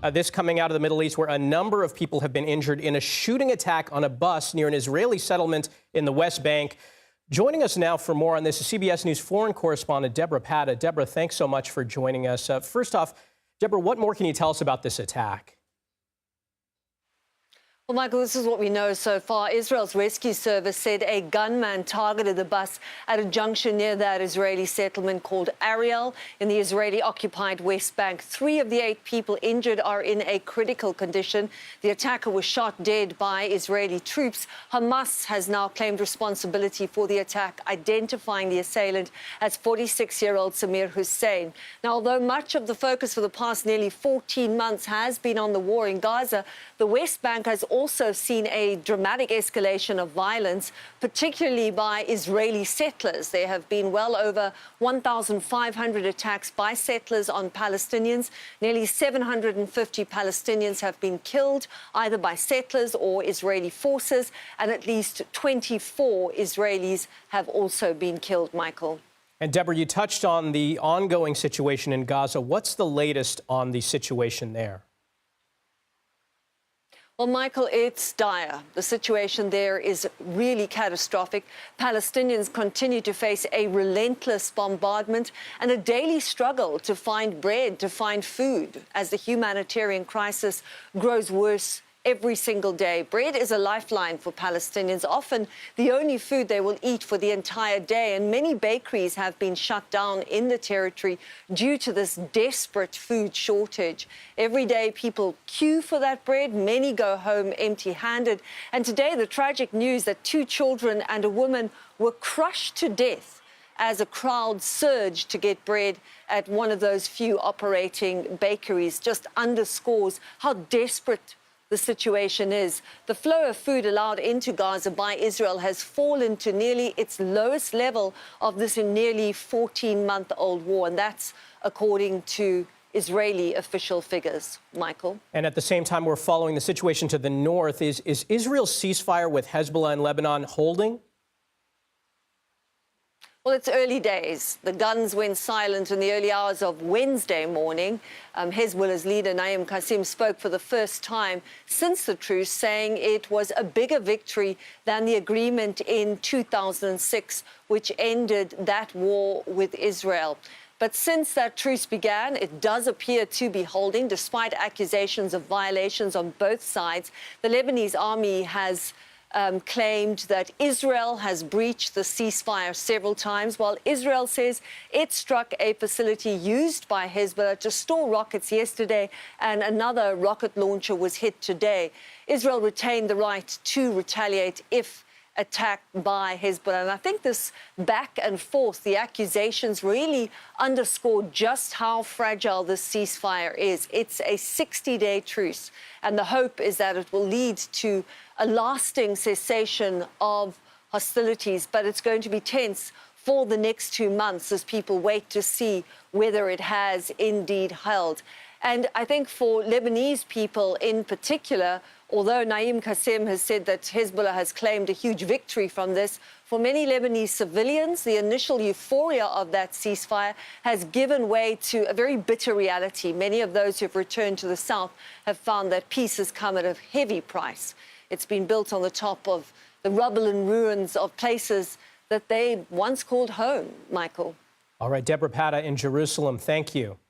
This coming out of the Middle East, where a number of people have been injured in a shooting attack on a bus near an Israeli settlement in the West Bank. Joining us now for more on this is CBS News foreign correspondent Debora Patta. Debora, thanks so much for joining us. First off, Debora, what more can you tell us about this attack? Well, Michael, this is what we know so far. Israel's rescue service said a gunman targeted the bus at a junction near that Israeli settlement called Ariel in the Israeli-occupied West Bank. 3 of the 8 people injured are in a critical condition. The attacker was shot dead by Israeli troops. Hamas has now claimed responsibility for the attack, identifying the assailant as 46-year-old Samir Hussein. Now, although much of the focus for the past nearly 14 months has been on the war in Gaza, the West Bank has also seen a dramatic escalation of violence, particularly by Israeli settlers. There have been well over 1,500 attacks by settlers on Palestinians. Nearly 750 Palestinians have been killed, either by settlers or Israeli forces, and at least 24 Israelis have also been killed, Michael. And Debora, you touched on the ongoing situation in Gaza. What's the latest on the situation there? Well, Michael, it's dire. The situation there is really catastrophic. Palestinians continue to face a relentless bombardment and a daily struggle to find bread, to find food, as the humanitarian crisis grows worse every single day. Bread is a lifeline for Palestinians, often the only food they will eat for the entire day. And many bakeries have been shut down in the territory due to this desperate food shortage. Every day, people queue for that bread. Many go home empty-handed. And today, the tragic news that 2 children and a woman were crushed to death as a crowd surged to get bread at one of those few operating bakeries just underscores how desperate the situation is. The flow of food allowed into Gaza by Israel has fallen to nearly its lowest level of this nearly 14-month-old war, and that's according to Israeli official figures. Michael? And at the same time, we're following the situation to the north. Is Israel's ceasefire with Hezbollah and Lebanon holding? Well, it's early days. The guns went silent in the early hours of Wednesday morning. Hezbollah's leader, Naim Qassem, spoke for the first time since the truce, saying it was a bigger victory than the agreement in 2006, which ended that war with Israel. But since that truce began, it does appear to be holding, despite accusations of violations on both sides. The Lebanese army has claimed that Israel has breached the ceasefire several times, while Israel says it struck a facility used by Hezbollah to store rockets yesterday, and another rocket launcher was hit today. Israel retained the right to retaliate if attacked by Hezbollah. And I think this back and forth, the accusations really underscore just how fragile this ceasefire is. It's a 60-day truce, and the hope is that it will lead to a lasting cessation of hostilities, but it's going to be tense for the next 2 months as people wait to see whether it has indeed held. And I think for Lebanese people in particular, although Naim Qassem has said that Hezbollah has claimed a huge victory from this, for many Lebanese civilians, the initial euphoria of that ceasefire has given way to a very bitter reality. Many of those who have returned to the south have found that peace has come at a heavy price. It's been built on the top of the rubble and ruins of places that they once called home, Michael. All right, Debora Patta in Jerusalem, thank you.